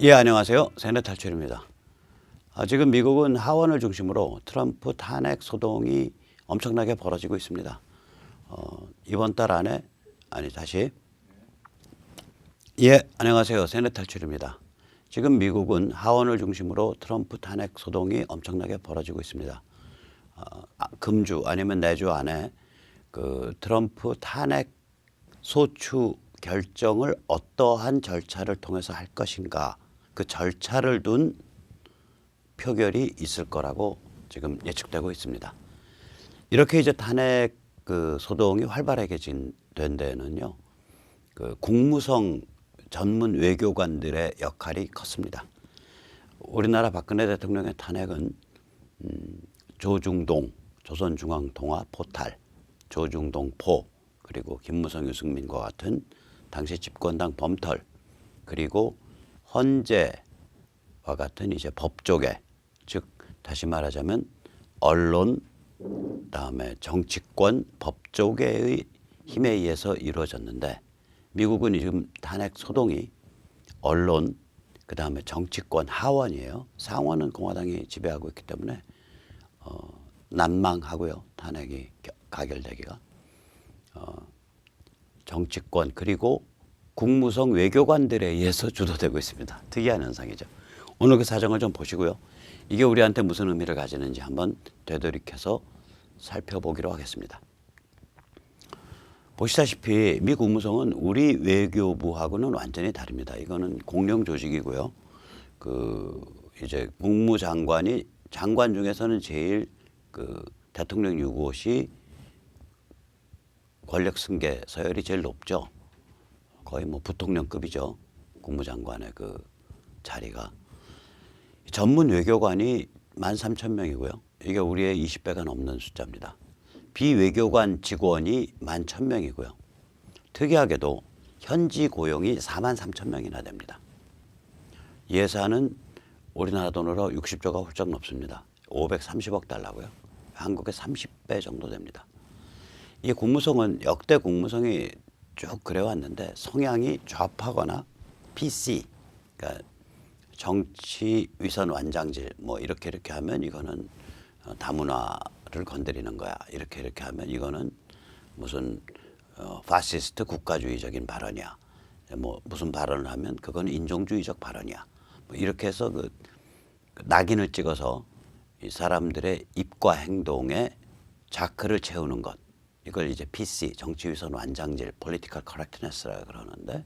예, 안녕하세요. 세뇌 탈출입니다. 지금 미국은 하원을 중심으로 트럼프 탄핵 소동이 엄청나게 벌어지고 있습니다. 이번 달 안에 예, 안녕하세요. 세뇌 탈출입니다. 지금 미국은 하원을 중심으로 트럼프 탄핵 소동이 엄청나게 벌어지고 있습니다. 금주 아니면 내주 안에 그 트럼프 탄핵 소추 결정을 어떠한 절차를 통해서 할 것인가, 그 절차를 둔 표결이 있을 거라고 지금 예측되고 있습니다. 이렇게 이제 탄핵 그 소동이 활발하게 된 데는요, 그 국무성 전문 외교관들의 역할이 컸습니다. 우리나라 박근혜 대통령의 탄핵은 조중동, 조선중앙통화 포탈, 조중동 포, 그리고 김무성, 유승민과 같은 당시 집권당 범털, 그리고 헌재와 같은 이제 법조계, 즉 다시 말하자면 언론, 다음에 정치권, 법조계의 힘에 의해서 이루어졌는데, 미국은 지금 탄핵 소동이 언론, 그 다음에 정치권 하원이에요. 상원은 공화당이 지배하고 있기 때문에 난망하고요. 탄핵이 가결되기가. 정치권 그리고 국무성 외교관들에 의해서 주도되고 있습니다. 특이한 현상이죠. 오늘 그 사정을 좀 보시고요. 이게 우리한테 무슨 의미를 가지는지 한번 되돌이켜서 살펴보기로 하겠습니다. 보시다시피 미 국무성은 우리 외교부하고는 완전히 다릅니다. 이거는 공룡 조직이고요. 그 이제 국무장관이 장관 중에서는 제일 그 대통령 유고시 권력 승계 서열이 제일 높죠. 거의 뭐 부통령급이죠. 국무장관의 그 자리가. 전문 외교관이 13,000명이고요. 이게 우리의 20배가 넘는 숫자입니다. 비외교관 직원이 11,000명이고요. 특이하게도 현지 고용이 43,000명이나 됩니다. 예산은 우리나라 돈으로 60조가 훌쩍 넘습니다. 530억 달러고요. 한국의 30배 정도 됩니다. 이 국무성은 역대 국무성이 쭉 그래왔는데 성향이 좌파거나 PC, 그러니까 정치 위선 완장질, 뭐 이렇게 하면 이거는 다문화를 건드리는 거야. 이렇게 하면 이거는 무슨 파시스트 국가주의적인 발언이야. 뭐 무슨 발언을 하면 그건 인종주의적 발언이야. 뭐 이렇게 해서 그 낙인을 찍어서 이 사람들의 입과 행동에 자크를 채우는 것. 이걸 이제 PC, 정치위선 완장질, political correctness라고 그러는데,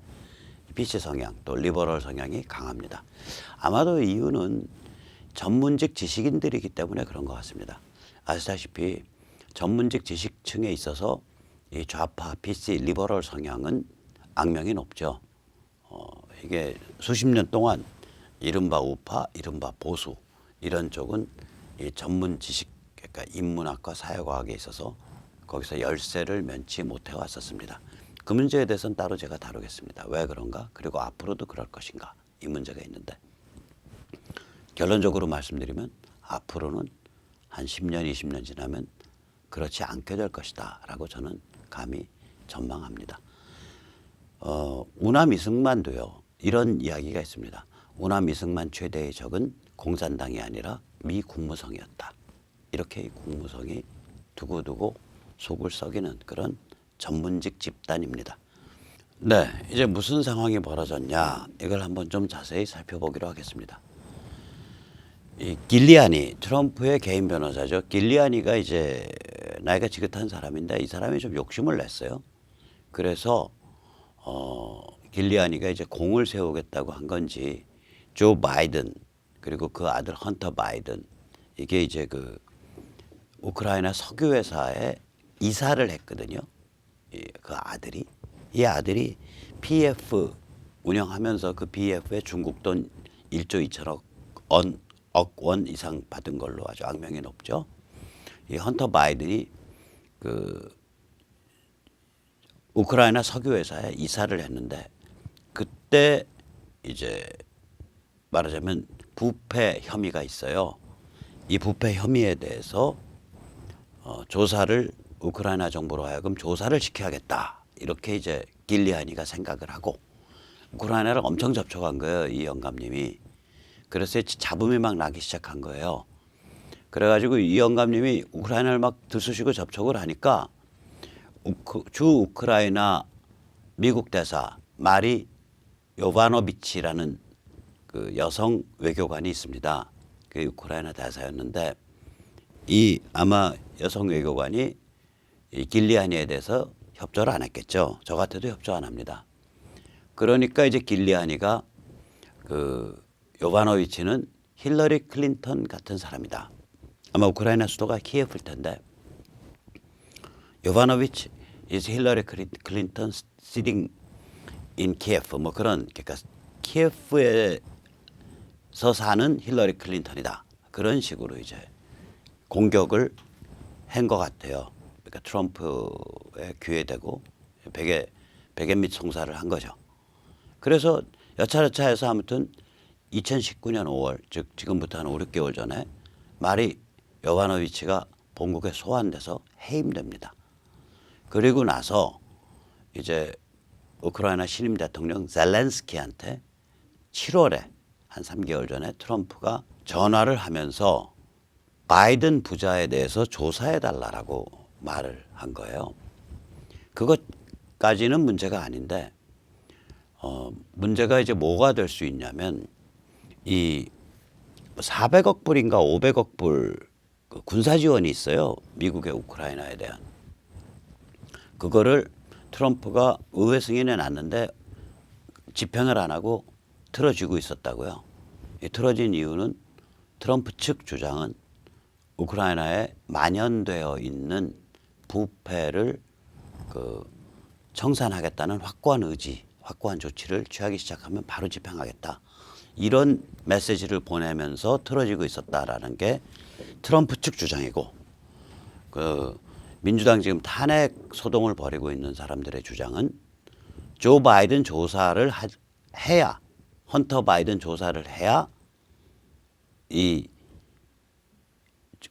PC 성향, 또 리버럴 성향이 강합니다. 아마도 이유는 전문직 지식인들이기 때문에 그런 것 같습니다. 아시다시피 전문직 지식층에 있어서 이 좌파, PC, 리버럴 성향은 악명이 높죠. 이게 수십 년 동안 이른바 우파, 이른바 보수, 이런 쪽은 이 전문 지식, 그러니까 인문학과 사회과학에 있어서 거기서 열세를 면치 못해 왔었습니다. 그 문제에 대해서는 따로 제가 다루겠습니다. 왜 그런가? 그리고 앞으로도 그럴 것인가? 이 문제가 있는데, 결론적으로 말씀드리면 앞으로는 한 10년, 20년 지나면 그렇지 않게 될 것이다 라고 저는 감히 전망합니다. 우남 이승만도요, 이런 이야기가 있습니다. 우남 이승만 최대의 적은 공산당이 아니라 미 국무성이었다. 이렇게 국무성이 두고두고 속을 썩이는 그런 전문직 집단입니다. 네, 이제 무슨 상황이 벌어졌냐, 이걸 한번 좀 자세히 살펴보기로 하겠습니다. 이 길리아니, 트럼프의 개인 변호사죠. 길리아니가 이제 나이가 지긋한 사람인데, 이 사람이 좀 욕심을 냈어요. 그래서 길리아니가 이제 공을 세우겠다고 한 건지, 조 바이든 그리고 그 아들 헌터 바이든, 이게 이제 그 우크라이나 석유 회사에 이사를 했거든요. 그 아들이, 이 아들이 PF 운영하면서 그 PF에 중국 돈 1조 2천억 원 이상 받은 걸로 아주 악명이 높죠. 이 헌터 바이든이 그 우크라이나 석유 회사에 이사를 했는데, 그때 이제 말하자면 부패 혐의가 있어요. 이 부패 혐의에 대해서 조사를 우크라이나 정부로 하여금 조사를 시켜야겠다. 이렇게 이제 길리아니가 생각을 하고, 우크라이나를 엄청 접촉한 거예요. 이 영감님이. 그래서 잡음이 막 나기 시작한 거예요. 그래가지고 이 영감님이 우크라이나를 막 들쑤시고 접촉을 하니까 주 우크라이나 미국 대사 마리 요바노비치라는 그 여성 외교관이 있습니다. 그 우크라이나 대사였는데 이 아마 여성 외교관이 이 길리아니에 대해서 협조를 안 했겠죠. 저 같아도 협조 안 합니다. 그러니까 이제 길리아니가 그 요바노비치는 힐러리 클린턴 같은 사람이다. 아마 우크라이나 수도가 키예프일 텐데 요바노비치 is 힐러리 클린턴 sitting in 키예프 뭐 그런 그러니까 키예프에서 사는 힐러리 클린턴이다. 그런 식으로 이제 공격을 한 것 같아요. 그러니까 트럼프에 귀에대고 베개 밑 송사를 한 거죠. 그래서 여차저차해서 아무튼 2019년 5월 즉 지금부터 한 5, 6개월 전에 마리 요바노비치가 본국에 소환돼서 해임됩니다. 그리고 나서 이제 우크라이나 신임 대통령 젤렌스키한테 7월에 한 3개월 전에 트럼프가 전화를 하면서 바이든 부자에 대해서 조사해달라고 말을 한 거예요. 그것까지는 문제가 아닌데 문제가 이제 뭐가 될 수 있냐면 이 400억 불인가 500억 불 군사 지원이 있어요. 미국의 우크라이나에 대한. 그거를 트럼프가 의회 승인해 놨는데 집행을 안 하고 틀어쥐고 있었다고요. 이 틀어진 이유는 트럼프 측 주장은 우크라이나에 만연되어 있는 부패를 청산하겠다는 확고한 의지, 확고한 조치를 취하기 시작하면 바로 집행하겠다. 이런 메시지를 보내면서 틀어지고 있었다라는 게 트럼프 측 주장이고 민주당 지금 탄핵 소동을 벌이고 있는 사람들의 주장은 조 바이든 조사를 해야 헌터 바이든 조사를 해야 이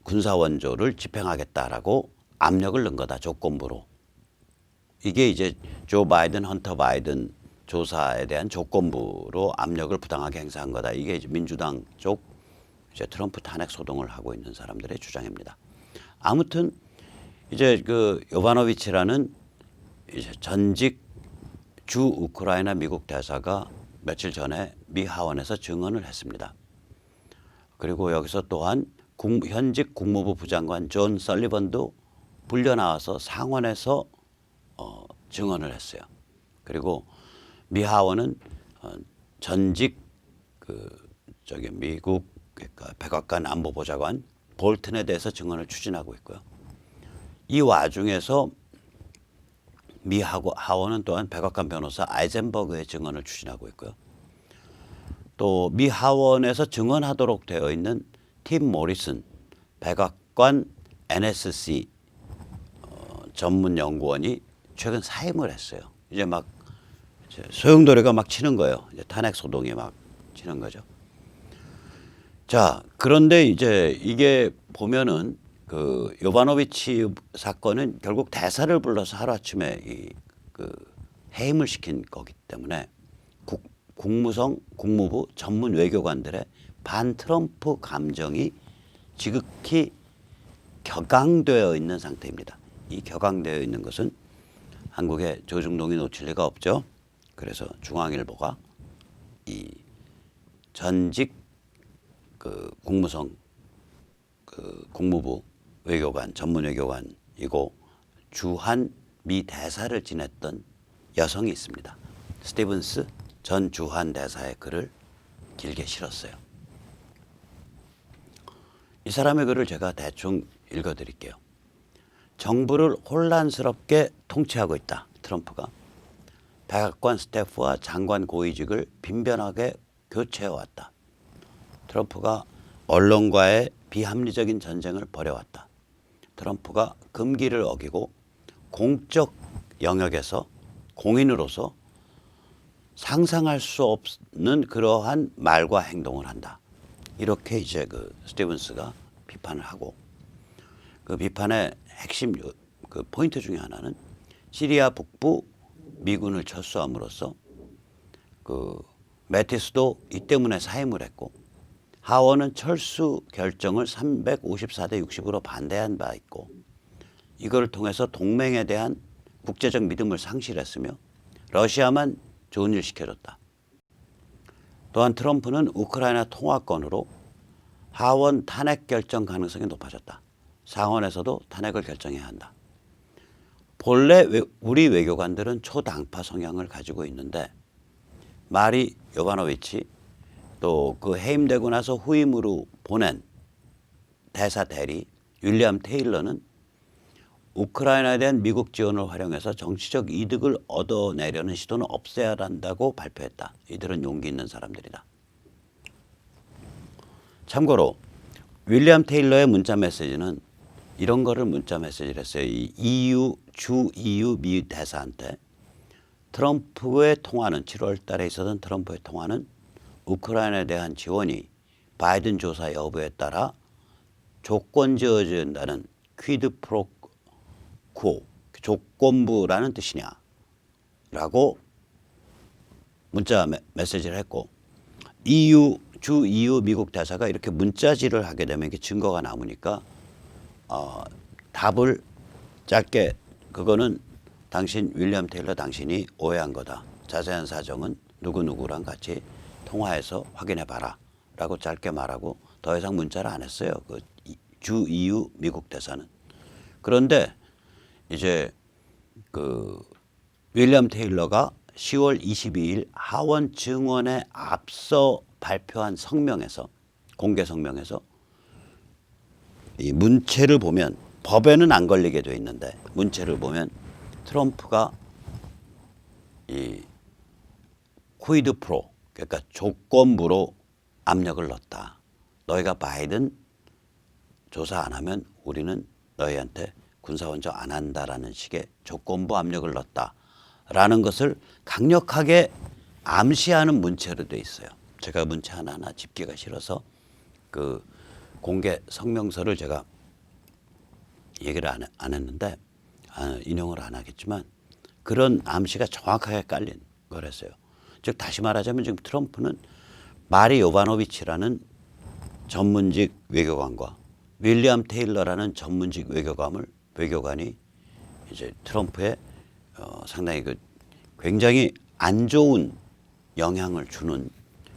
군사 원조를 집행하겠다라고 압력을 넣은 거다. 조건부로. 이게 이제 조 바이든, 헌터 바이든 조사에 대한 조건부로 압력을 부당하게 행사한 거다. 이게 이제 민주당 쪽 이제 트럼프 탄핵 소동을 하고 있는 사람들의 주장입니다. 아무튼 이제 그 요바노비치라는 이제 전직 주 우크라이나 미국 대사가 며칠 전에 미 하원에서 증언을 했습니다. 그리고 여기서 또한 현직 국무부 부장관 존 설리번도 불려 나와서 상원에서 증언을 했어요. 그리고 미 하원은 전직 미국 그러니까 백악관 안보보좌관 볼튼에 대해서 증언을 추진하고 있고요. 이 와중에서 미 하원은 또한 백악관 변호사 아이젠버그의 증언을 추진하고 있고요. 또 미 하원에서 증언하도록 되어 있는 팀 모리슨 백악관 NSC 전문 연구원이 최근 사임을 했어요. 이제 막 소용돌이가 막 치는 거예요. 이제 탄핵 소동이 막 치는 거죠. 자, 그런데 이제 이게 보면은 그 요바노비치 사건은 결국 대사를 불러서 하루아침에 해임을 시킨 거기 때문에 국무부 전문 외교관들의 반 트럼프 감정이 지극히 격앙되어 있는 상태입니다. 이 격앙되어 있는 것은 한국의 조중동이 놓칠 리가 없죠. 그래서 중앙일보가 이 전직 국무부 외교관 전문 외교관이고 주한 미 대사를 지냈던 여성이 있습니다. 스티븐스 전 주한 대사의 글을 길게 실었어요. 이 사람의 글을 제가 대충 읽어드릴게요. 정부를 혼란스럽게 통치하고 있다. 트럼프가. 백악관 스태프와 장관 고위직을 빈번하게 교체해왔다. 트럼프가 언론과의 비합리적인 전쟁을 벌여왔다. 트럼프가 금기를 어기고 공적 영역에서 공인으로서 상상할 수 없는 그러한 말과 행동을 한다. 이렇게 이제 스티븐스가 비판을 하고 그 비판의 핵심 포인트 중에 하나는 시리아 북부 미군을 철수함으로써 그 매티스도 이 때문에 사임을 했고 하원은 철수 결정을 354대 60으로 반대한 바 있고 이걸 통해서 동맹에 대한 국제적 믿음을 상실했으며 러시아만 좋은 일 시켜줬다. 또한 트럼프는 우크라이나 통화권으로 하원 탄핵 결정 가능성이 높아졌다. 상원에서도 탄핵을 결정해야 한다. 본래 우리 외교관들은 초당파 성향을 가지고 있는데 마리 요바노비치 또 그 해임되고 나서 후임으로 보낸 대사 대리 윌리엄 테일러는 우크라이나에 대한 미국 지원을 활용해서 정치적 이득을 얻어내려는 시도는 없애야 한다고 발표했다. 이들은 용기 있는 사람들이다. 참고로 윌리엄 테일러의 문자 메시지는 이런 거를 문자 메시지를 했어요. 이 주 EU 미 대사한테 트럼프의 통화는 7월 달에 있었던 트럼프의 통화는 우크라이나에 대한 지원이 바이든 조사 여부에 따라 조건 지어진다는 퀴드 프로 코 조건부라는 뜻이냐라고 문자 메시지를 했고 주 EU 미국 대사가 이렇게 문자질을 하게 되면 이게 증거가 남으니까 답을 짧게 그거는 당신 윌리엄 테일러 당신이 오해한 거다. 자세한 사정은 누구누구랑 같이 통화해서 확인해 봐라 라고 짧게 말하고 더 이상 문자를 안 했어요. 그 주 EU 미국 대사는. 그런데 이제 그 윌리엄 테일러가 10월 22일 하원 증언에 앞서 발표한 성명에서 공개 성명에서 이 문체를 보면 법에는 안 걸리게 돼 있는데 문체를 보면 트럼프가 이 쿠이드 프로 그러니까 조건부로 압력을 넣었다. 너희가 바이든 조사 안 하면 우리는 너희한테 군사원정 안 한다라는 식의 조건부 압력을 넣었다라는 것을 강력하게 암시하는 문체로 돼 있어요. 제가 문체 하나하나 짚기가 싫어서 그 공개 성명서를 제가 얘기를 안 했는데 인용을 안 하겠지만 그런 암시가 정확하게 깔린 거랬어요. 즉 다시 말하자면 지금 트럼프는 마리 요바노비치라는 전문직 외교관과 윌리엄 테일러라는 전문직 외교관이 이제 트럼프에 상당히 그 굉장히 안 좋은 영향을 주는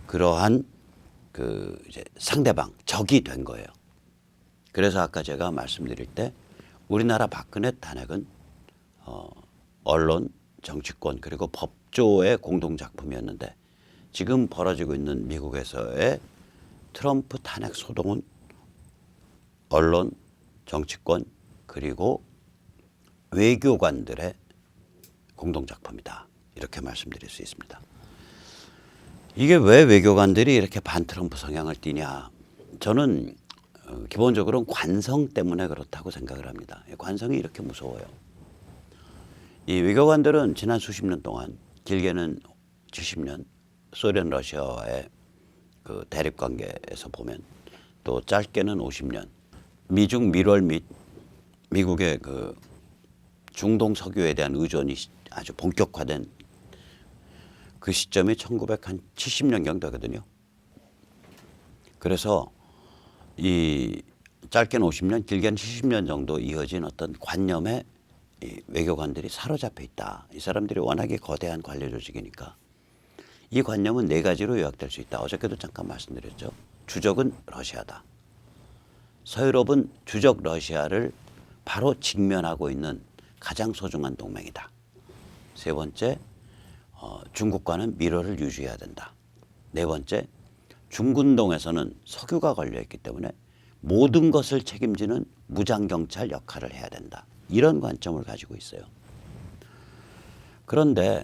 그러한 그 이제 상대방 적이 된 거예요. 그래서 아까 제가 말씀드릴 때 우리나라 박근혜 탄핵은 언론, 정치권 그리고 법조의 공동 작품이었는데 지금 벌어지고 있는 미국에서의 트럼프 탄핵 소동은 언론, 정치권 그리고 외교관들의 공동 작품이다. 이렇게 말씀드릴 수 있습니다. 이게 왜 외교관들이 이렇게 반트럼프 성향을 띠냐? 저는 기본적으로는 관성 때문에 그렇다고 생각을 합니다. 관성이 이렇게 무서워요. 이 외교관들은 지난 수십 년 동안 길게는 70년 소련 러시아와의 그 대립 관계에서 보면 또 짧게는 50년 미중 밀월 및 미국의 그 중동 석유에 대한 의존이 아주 본격화된 그 시점이 1970년경 되거든요. 그래서 이 짧게는 50년, 길게는 70년 정도 이어진 어떤 관념에 이 외교관들이 사로잡혀 있다. 이 사람들이 워낙에 거대한 관료 조직이니까 이 관념은 네 가지로 요약될 수 있다. 어저께도 잠깐 말씀드렸죠. 주적은 러시아다. 서유럽은 주적 러시아를 바로 직면하고 있는 가장 소중한 동맹이다. 세 번째, 중국과는 밀월을 유지해야 된다. 네 번째, 중군동에서는 석유가 걸려있기 때문에 모든 것을 책임지는 무장경찰 역할을 해야 된다. 이런 관점을 가지고 있어요. 그런데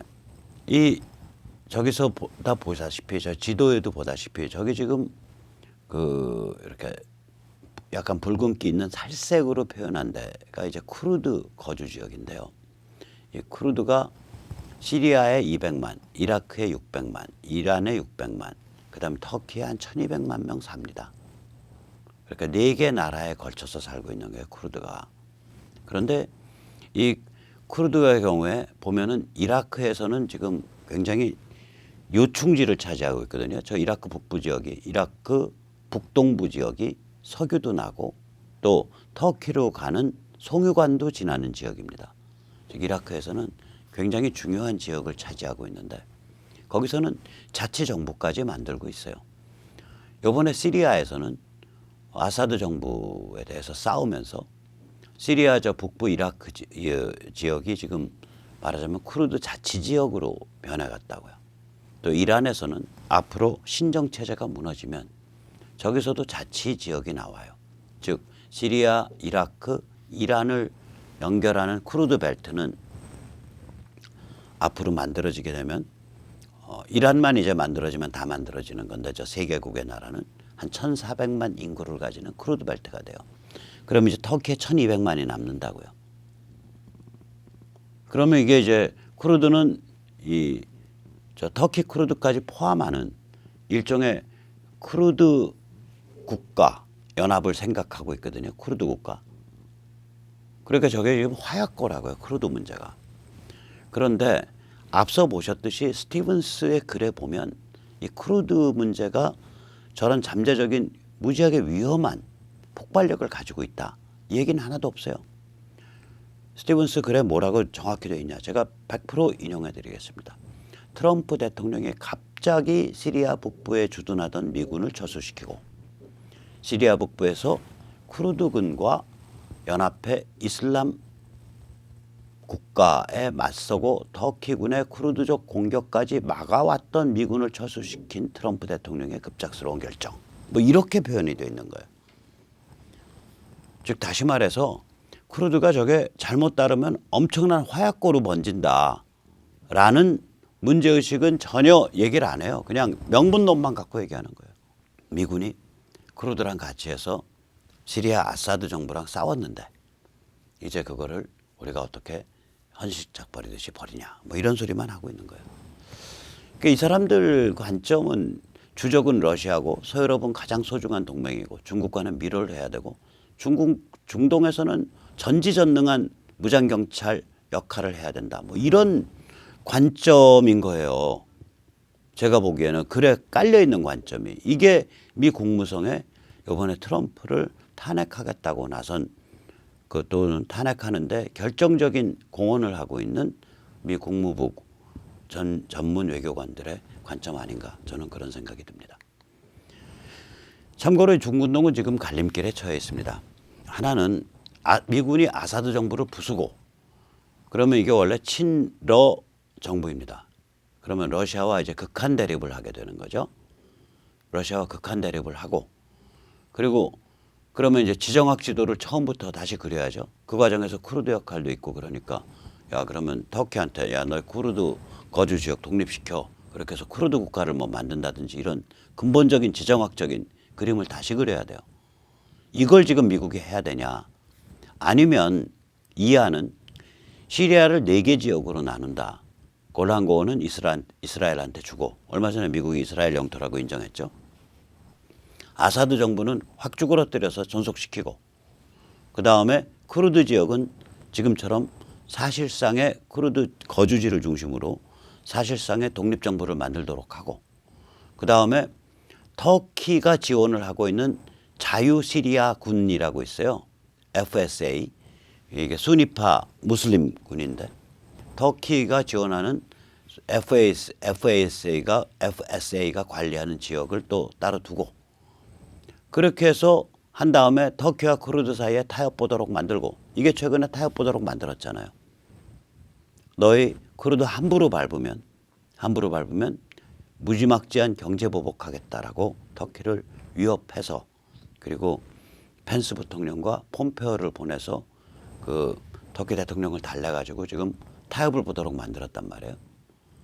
저기서 다 보다시피 저 지도에도 보다시피 저기 지금 그 이렇게 약간 붉은기 있는 살색으로 표현한 데가 이제 쿠르드 거주 지역인데요. 이 쿠르드가 시리아에 200만, 이라크에 600만, 이란에 600만, 그다음에 터키에 한 1200만 명 삽니다. 그러니까 4개 나라에 걸쳐서 살고 있는 거예요, 쿠르드가. 그런데 이 쿠르드의 경우에 보면은 이라크에서는 지금 굉장히 요충지를 차지하고 있거든요. 저 이라크 북부 지역이, 이라크 북동부 지역이 석유도 나고 또 터키로 가는 송유관도 지나는 지역입니다. 즉 이라크에서는 굉장히 중요한 지역을 차지하고 있는데 거기서는 자치 정부까지 만들고 있어요. 이번에 시리아에서는 아사드 정부에 대해서 싸우면서 시리아 저 북부 이라크 지역이 지금 말하자면 쿠르드 자치 지역으로 변해갔다고요. 또 이란에서는 앞으로 신정 체제가 무너지면 저기서도 자치 지역이 나와요. 즉 시리아, 이라크, 이란을 연결하는 쿠르드 벨트는 앞으로 만들어지게 되면 이란만 이제 만들어지면 다 만들어지는 건데 저 세 개국의 나라는 한 1,400만 인구를 가지는 쿠르드 벨트가 돼요. 그럼 이제 터키에 1,200만이 남는다고요. 그러면 이게 이제 쿠르드는 이 저 터키 쿠르드까지 포함하는 일종의 쿠르드 국가 연합을 생각하고 있거든요. 쿠르드 국가. 그러니까 저게 지금 화약고라고요. 쿠르드 문제가. 그런데 앞서 보셨듯이 스티븐스의 글에 보면 이 쿠르드 문제가 저런 잠재적인 무지하게 위험한 폭발력을 가지고 있다. 이 얘기는 하나도 없어요. 스티븐스 글에 뭐라고 정확히 되어 있냐. 제가 100% 인용해 드리겠습니다. 트럼프 대통령이 갑자기 시리아 북부에 주둔하던 미군을 철수시키고 시리아 북부에서 쿠르드군과 연합해 이슬람 국가에 맞서고 터키군의 쿠르드족 공격까지 막아왔던 미군을 철수시킨 트럼프 대통령의 급작스러운 결정. 뭐 이렇게 표현이 되어 있는 거예요. 즉 다시 말해서 쿠르드가 저게 잘못 따르면 엄청난 화약고로 번진다라는 문제의식은 전혀 얘기를 안 해요. 그냥 명분론만 갖고 얘기하는 거예요. 미군이 쿠르드랑 같이 해서 시리아 아사드 정부랑 싸웠는데 이제 그거를 우리가 어떻게 헌시작 버리듯이 버리냐 뭐 이런 소리만 하고 있는 거예요. 그러니까 이 사람들 관점은 주적은 러시아고 서유럽은 가장 소중한 동맹이고 중국과는 미를 해야 되고 중동에서는 전지전능한 무장경찰 역할을 해야 된다. 뭐 이런 관점인 거예요. 제가 보기에는 글에 깔려있는 관점이. 이게 미 국무성에 이번에 트럼프를 탄핵하겠다고 나선 또는 탄핵하는데 결정적인 공헌을 하고 있는 미 국무부 전문 외교관들의 관점 아닌가 저는 그런 생각이 듭니다. 참고로 중군동은 지금 갈림길에 처해 있습니다. 하나는 미군이 아사드 정부를 부수고 그러면 이게 원래 친러 정부입니다. 그러면 러시아와 이제 극한 대립을 하게 되는 거죠. 러시아와 극한 대립을 하고 그리고 그러면 이제 지정학 지도를 처음부터 다시 그려야죠. 그 과정에서 쿠르드 역할도 있고 그러니까 야 그러면 터키한테 야 너 쿠르드 거주 지역 독립시켜 그렇게 해서 쿠르드 국가를 뭐 만든다든지 이런 근본적인 지정학적인 그림을 다시 그려야 돼요. 이걸 지금 미국이 해야 되냐? 아니면 이하는 시리아를 4개 지역으로 나눈다. 골란 고원은 이스라엘한테 주고 얼마 전에 미국이 이스라엘 영토라고 인정했죠. 아사드 정부는 확 쭈그러뜨려서 존속시키고 그 다음에 쿠르드 지역은 지금처럼 사실상의 쿠르드 거주지를 중심으로 사실상의 독립정부를 만들도록 하고 그 다음에 터키가 지원을 하고 있는 자유시리아 군이라고 있어요. FSA. 이게 수니파 무슬림 군인데 터키가 지원하는 FSA가 관리하는 지역을 또 따로 두고 그렇게 해서 한 다음에 터키와 쿠르드 사이에 타협 보도록 만들고 이게 최근에 타협 보도록 만들었잖아요. 너희 쿠르드 함부로 밟으면 무지막지한 경제 보복하겠다라고 터키를 위협해서 그리고 펜스 부통령과 폼페오를 보내서 그 터키 대통령을 달래가지고 지금 타협을 보도록 만들었단 말이에요.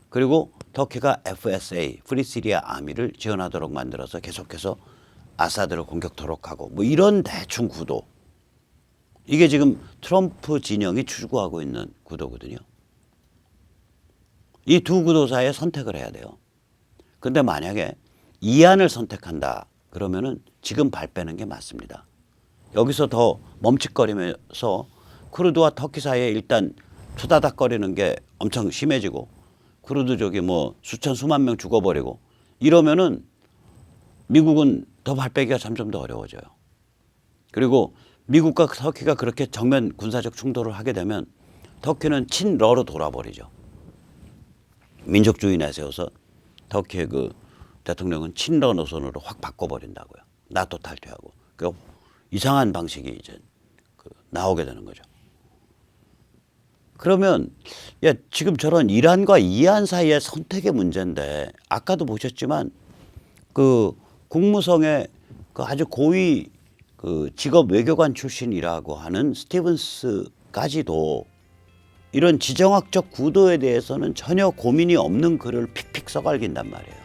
그리고 터키가 FSA, 프리 시리아 아미를 지원하도록 만들어서 계속해서 아사드를 공격토록 하고 뭐 이런 대충 구도. 이게 지금 트럼프 진영이 추구하고 있는 구도거든요. 이 두 구도 사이에 선택을 해야 돼요. 근데 만약에 이안을 선택한다 그러면은 지금 발 빼는 게 맞습니다. 여기서 더 멈칫거리면서 쿠르드와 터키 사이에 일단 투다닥거리는 게 엄청 심해지고 쿠르드족이 뭐 수천 수만 명 죽어버리고 이러면은 미국은 더 발빼기가 점점 더 어려워져요. 그리고 미국과 터키가 그렇게 정면 군사적 충돌을 하게 되면 터키는 친러로 돌아버리죠. 민족주의 내세워서 터키의 그 대통령은 친러 노선으로 확 바꿔버린다고요. 나토 탈퇴하고. 그 이상한 방식이 이제 나오게 되는 거죠. 그러면 야, 지금 저런 이란과 이안 사이의 선택의 문제인데 아까도 보셨지만 그 국무성의 그 아주 고위 그 직업 외교관 출신이라고 하는 스티븐스까지도 이런 지정학적 구도에 대해서는 전혀 고민이 없는 글을 픽픽 써갈긴단 말이에요.